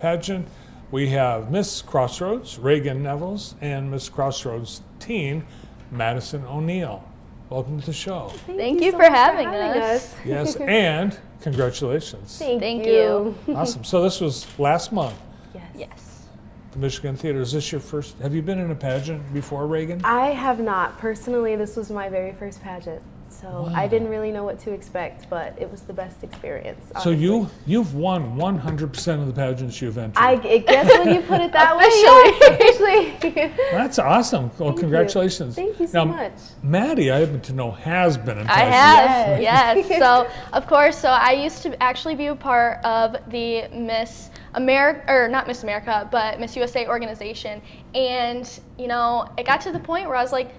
pageant. We have Miss Crossroads, Reagan Nevels, and Miss Crossroads teen, Madison O'Neill. Welcome to the show. Thank you for having us. Yes, and congratulations. Thank you. Awesome. So this was last month. Yes. The Michigan Theater. Is this your first? Have you been in a pageant before, Reagan? I have not. Personally, this was my very first pageant. So Wow. I didn't really know what to expect, but it was the best experience. So honestly. you've won 100% of the pageants you've entered. I guess when you put it that way, actually. That's awesome. Well, congratulations. Thank you so much. Maddie, I happen to know, has been in I pageants. have, yes. So, of course, I used to actually be a part of the Miss America, or not Miss America, but Miss USA organization. And, you know, it got to the point where I was like,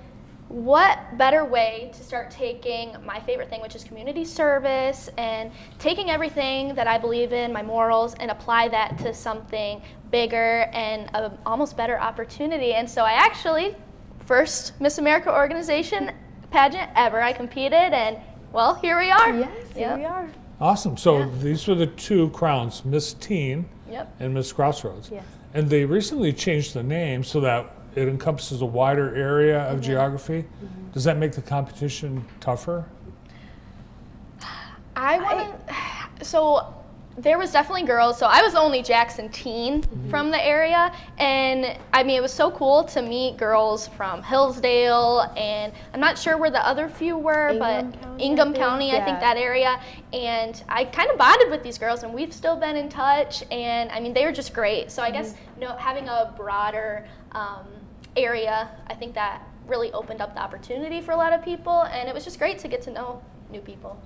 what better way to start taking my favorite thing, which is community service, and taking everything that I believe in, my morals, and apply that to something bigger and an almost better opportunity. And so I actually, first Miss America organization pageant ever, I competed, and well, here we are. Yes, here we are. Awesome. So these were the two crowns, Miss Teen and Miss Crossroads. Yes. And they recently changed the name so that it encompasses a wider area of geography. Does that make the competition tougher? So there was definitely girls. So I was the only Jackson teen from the area. And I mean, it was so cool to meet girls from Hillsdale, and I'm not sure where the other few were, Ingham County, I think that area. And I kind of bonded with these girls, and we've still been in touch. And I mean, they were just great. So I guess, you know, having a broader area, I think that really opened up the opportunity for a lot of people, and it was just great to get to know new people.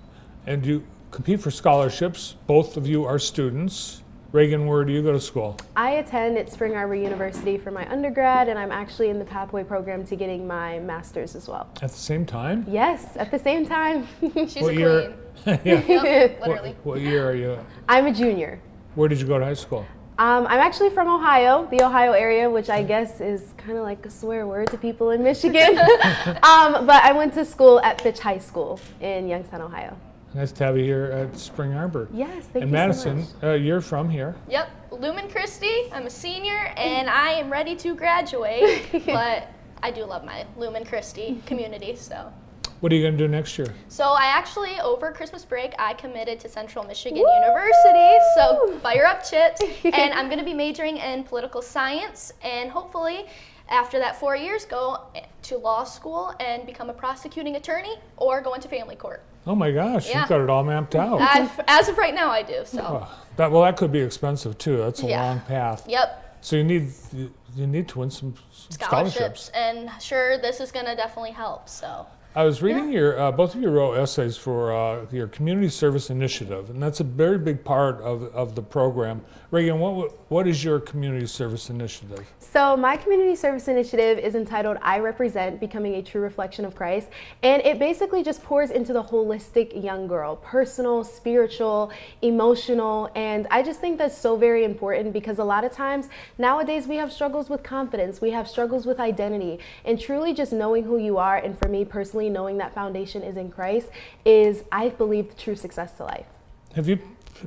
And you compete for scholarships. Both of you are students. Reagan, where do you go to school? I attend at Spring Arbor University for my undergrad, and I'm actually in the Pathway program to getting my master's as well. At the same time? Yes, at the same time. She's What a year? queen. Yeah. Literally. What year are you? I'm a junior. Where did you go to high school? I'm actually from Ohio, the Ohio area, which I guess is kind of like a swear word to people in Michigan. But I went to school at Fitch High School in Youngstown, Ohio. Nice to have you here at Spring Arbor. Yes, thank and you Madison, so much. You're from here. Yep, Lumen Christi. I'm a senior, and I am ready to graduate, but I do love my Lumen Christi community, so. What are you going to do next year? So I actually, over Christmas break, I committed to Central Michigan University, so fire up chips, and I'm going to be majoring in political science, and hopefully after that 4 years go to law school and become a prosecuting attorney or go into family court. Oh my gosh, you've got it all mapped out. As of right now, I do, so. That could be expensive too. That's a long path. Yep. So you need to win some scholarships. And sure, this is going to definitely help, so. I was reading your, both of you wrote essays for your community service initiative, and that's a very big part of the program. Reagan, what is your community service initiative? So my community service initiative is entitled I Represent, Becoming a True Reflection of Christ, and it basically just pours into the holistic young girl, personal, spiritual, emotional, and I just think that's so very important because a lot of times nowadays we have struggles with confidence, we have struggles with identity, and truly just knowing who you are, and for me personally, knowing that foundation is in Christ is, I believe, the true success to life. Have you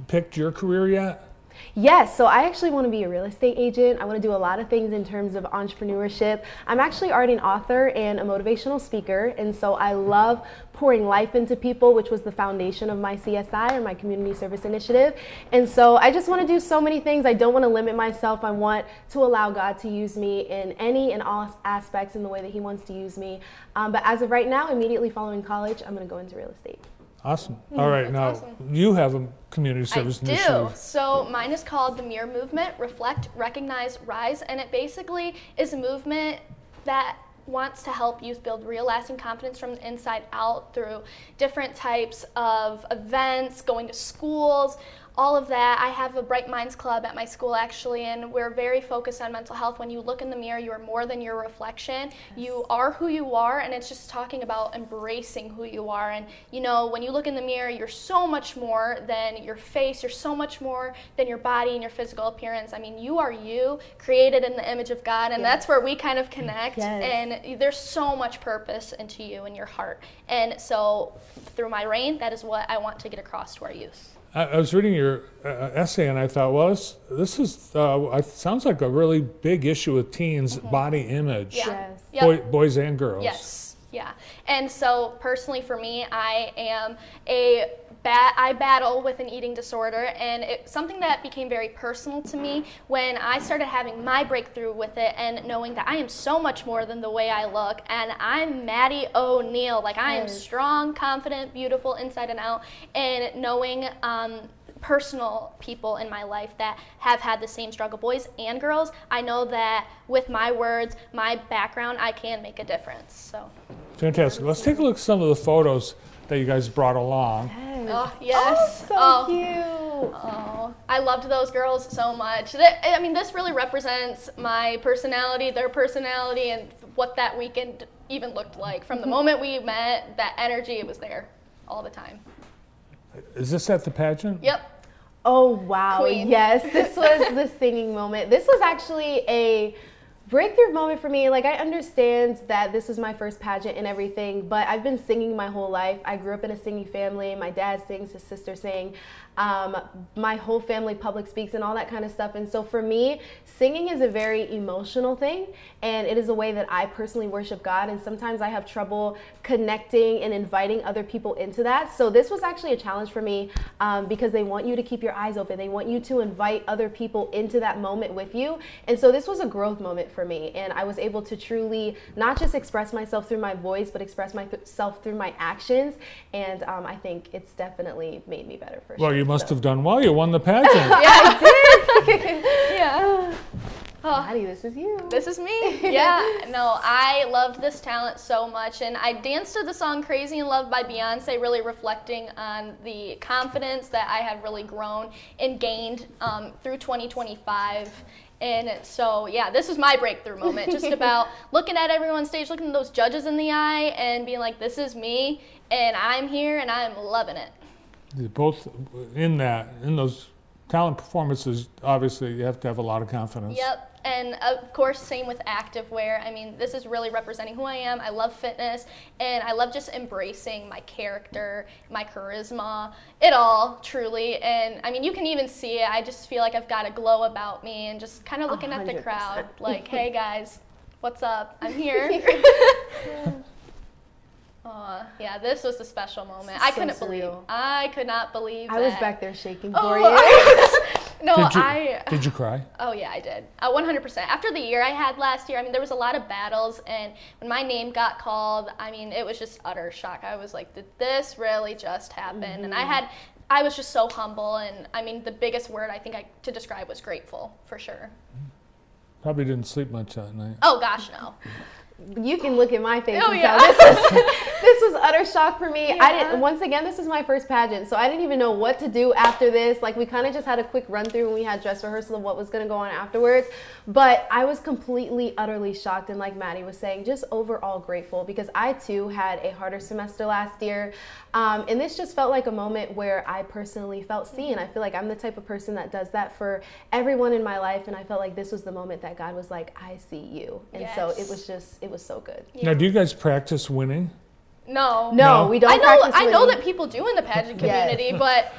picked your career yet? Yes, so I actually want to be a real estate agent. I want to do a lot of things in terms of entrepreneurship. I'm actually already an author and a motivational speaker, and so I love pouring life into people, which was the foundation of my CSI, or my community service initiative. And so I just want to do so many things. I don't want to limit myself. I want to allow God to use me in any and all aspects in the way that He wants to use me. But as of right now, immediately following college, I'm going to go into real estate. Awesome. All right, now you have a community service initiative. I do. So mine is called the Mirror Movement, Reflect, Recognize, Rise, and it basically is a movement that wants to help youth build real lasting confidence from the inside out through different types of events, going to schools, all of that. I have a Bright Minds Club at my school actually, and we're very focused on mental health. When you look in the mirror, you are more than your reflection. Yes. You are who you are, and it's just talking about embracing who you are. And you know, when you look in the mirror, you're so much more than your face, you're so much more than your body and your physical appearance. I mean, you are you, created in the image of God, and that's where we kind of connect. Yes. And there's so much purpose into you and your heart. And so through my reign, that is what I want to get across to our youth. I was reading your essay and I thought, well, this is sounds like a really big issue with teens' body image, Yeah. Yes. Yep. boys and girls. Yes, yeah. And so personally for me, I battle with an eating disorder, and it's something that became very personal to me when I started having my breakthrough with it and knowing that I am so much more than the way I look, and I'm Maddie O'Neill. Like, I am strong, confident, beautiful inside and out, and knowing personal people in my life that have had the same struggle, boys and girls, I know that with my words, my background, I can make a difference. So Fantastic. Let's take a look at some of the photos that you guys brought along. oh yes, Oh, so cute. Oh, I loved those girls so much. I mean, this really represents my personality, their personality, and what that weekend even looked like. From the moment we met, that energy, it was there all the time. Is this at the pageant? Yep. Oh, wow. Queen. Yes, this was the singing moment. This was actually a breakthrough moment for me. Like, I understand that this is my first pageant and everything, but I've been singing my whole life. I grew up in a singing family. My dad sings, his sister sings. My whole family public speaks and all that kind of stuff. And so for me, singing is a very emotional thing, and it is a way that I personally worship God. And sometimes I have trouble connecting and inviting other people into that. So this was actually a challenge for me, because they want you to keep your eyes open. They want you to invite other people into that moment with you. And so this was a growth moment for me. And I was able to truly not just express myself through my voice, but express myself through my actions. And I think it's definitely made me better for sure. Well, you must have done well. You won the pageant. Yeah, I did. Yeah. Oh, Maddie, this is you. this is me. Yeah. No, I loved this talent so much, and I danced to the song "Crazy in Love" by Beyonce, really reflecting on the confidence that I have really grown and gained through 2025. And so, yeah, this was my breakthrough moment, just about looking at everyone on stage, looking at those judges in the eye and being like, this is me, and I'm here, and I'm loving it. Both in those talent performances, obviously you have to have a lot of confidence. Yep, and of course, same with activewear. I mean, this is really representing who I am. I love fitness, and I love just embracing my character, my charisma, it all, truly. And I mean, you can even see it. I just feel like I've got a glow about me, and just kind of looking at the 100%. crowd, like, hey guys, what's up? I'm here. Yeah, this was a special moment. I could not believe I that. was back there shaking for Oh, you. No, Did you cry? Oh yeah, I did. 100%. After the year I had last year, I mean, there was a lot of battles, and when my name got called, I mean, it was just utter shock. I was like, did this really just happen? And I was just so humble, and I mean, the biggest word I think to describe was grateful, for sure. Probably didn't sleep much that night. Oh gosh, no. You can look at my face Oh, and yeah. tell this was utter shock for me. Yeah. Once again, this is my first pageant, so I didn't even know what to do after this. Like, we kind of just had a quick run through when we had dress rehearsal of what was going to go on afterwards. But I was completely, utterly shocked, and like Maddie was saying, just overall grateful, because I too had a harder semester last year. And this just felt like a moment where I personally felt seen. I feel like I'm the type of person that does that for everyone in my life, and I felt like this was the moment that God was like, I see you. And so it was so good. Yeah. Now, do you guys practice winning? No, we don't practice I know winning. that people do in the pageant Yes. community, but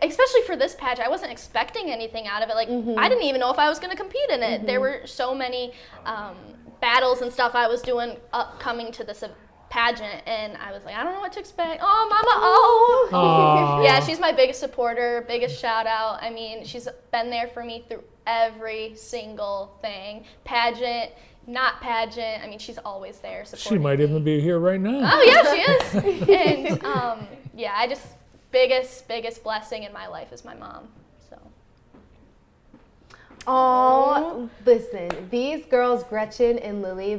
especially for this pageant, I wasn't expecting anything out of it. Like, I didn't even know if I was going to compete in it. There were so many battles and stuff I was doing coming to this pageant, and I was like, I don't know what to expect. Oh, Mama, Aw. yeah, she's my biggest supporter, biggest shout out. I mean, she's been there for me through every single thing, pageant, not pageant. I mean, she's always there supporting She might me. even be here right now. Oh yeah, she is. And yeah, I just biggest blessing in my life is my mom. So Oh, listen, these girls, Gretchen and Lily,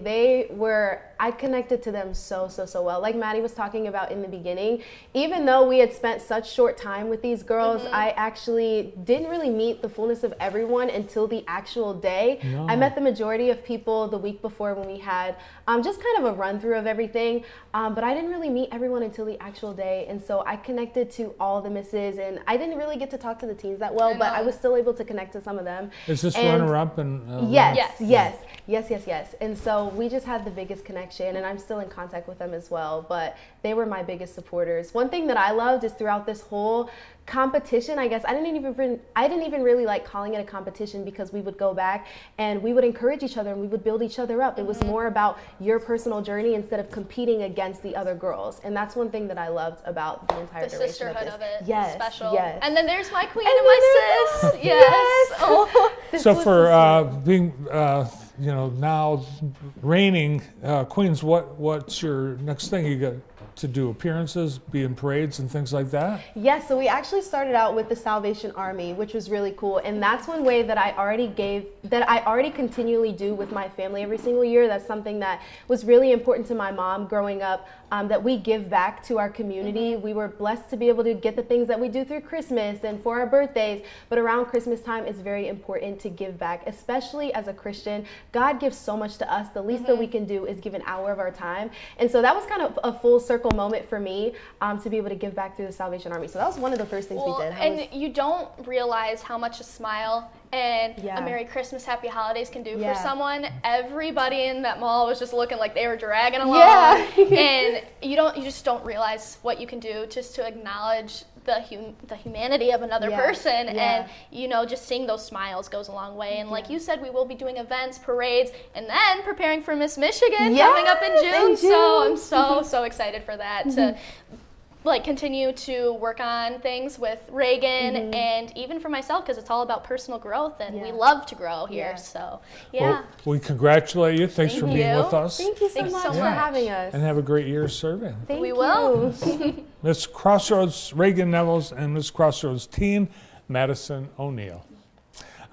I connected to them so well. Like Maddie was talking about in the beginning, even though we had spent such short time with these girls, I actually didn't really meet the fullness of everyone until the actual day. No. I met the majority of people the week before when we had just kind of a run through of everything, but I didn't really meet everyone until the actual day. And so I connected to all the misses, and I didn't really get to talk to the teens that well, but I was still able to connect to some of them. Is this And runner-up? And Yes. And so we just had the biggest connection. connection, and I'm still in contact with them as well, but they were my biggest supporters. One thing that I loved is throughout this whole competition, I guess I didn't even really like calling it a competition, because we would go back and we would encourage each other and we would build each other up. It was more about your personal journey instead of competing against the other girls, and that's one thing that I loved about the entire The duration sisterhood of it. Yes, Special. yes. And then there's my queen and my sis. Yes. Oh. So for being, you know, now reigning queens, what's your next thing? You got to do appearances, be in parades and things like that? Yes, so we actually started out with the Salvation Army, which was really cool. And that's one way that I already continually do with my family every single year. That's something that was really important to my mom growing up, that we give back to our community. We were blessed to be able to get the things that we do through Christmas and for our birthdays, but around Christmas time it's very important to give back, especially as a Christian. God gives so much to us. The least that we can do is give an hour of our time. And so that was kind of a full circle moment for me, to be able to give back through the Salvation Army. So that was one of the first things we did. And you don't realize how much a smile and a Merry Christmas, Happy Holidays can do for someone. Everybody in that mall was just looking like they were dragging along. And you just don't realize what you can do just to acknowledge the humanity of another person. And you know, just seeing those smiles goes a long way. And like you said, we will be doing events, parades, and then preparing for Miss Michigan coming up in June. So I'm so excited for that, to like continue to work on things with Reagan, and even for myself, because it's all about personal growth, and we love to grow here. So well, we congratulate you. Thanks for being with us. Thank you so much for having us. And have a great year serving. Thank you. Will. Miss Crossroads Reagan Nevels and Miss Crossroads Teen Madison O'Neill.